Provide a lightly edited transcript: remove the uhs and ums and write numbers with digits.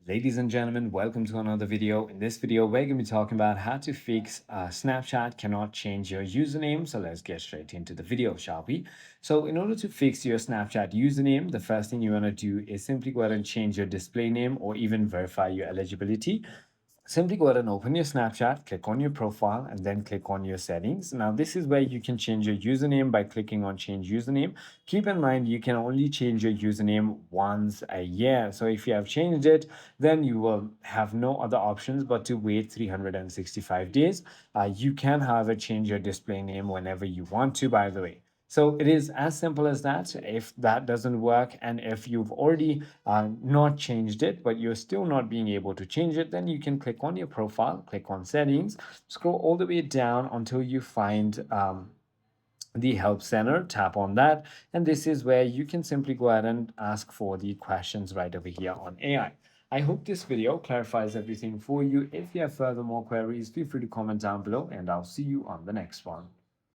Ladies and gentlemen, welcome to another video. In this video, we're going to be talking about how to fix Snapchat cannot change your username. So let's get straight into the video, shall we? So in order to fix your Snapchat username, the first thing you want to do is simply go ahead and change your display name or even verify your eligibility. Simply go ahead and open your Snapchat, click on your profile, and then click on your settings. Now, this is where you can change your username by clicking on change username. Keep in mind, you can only change your username once a year. So if you have changed it, then you will have no other options but to wait 365 days. You can, however, change your display name whenever you want to, by the way. So it is as simple as that. If that doesn't work, and if you've already not changed it, but you're still not being able to change it, then you can click on your profile, click on settings, scroll all the way down until you find the help center, tap on that, and this is where you can simply go ahead and ask for the questions right over here on AI. I hope this video clarifies everything for you. If you have further more queries, feel free to comment down below, and I'll see you on the next one.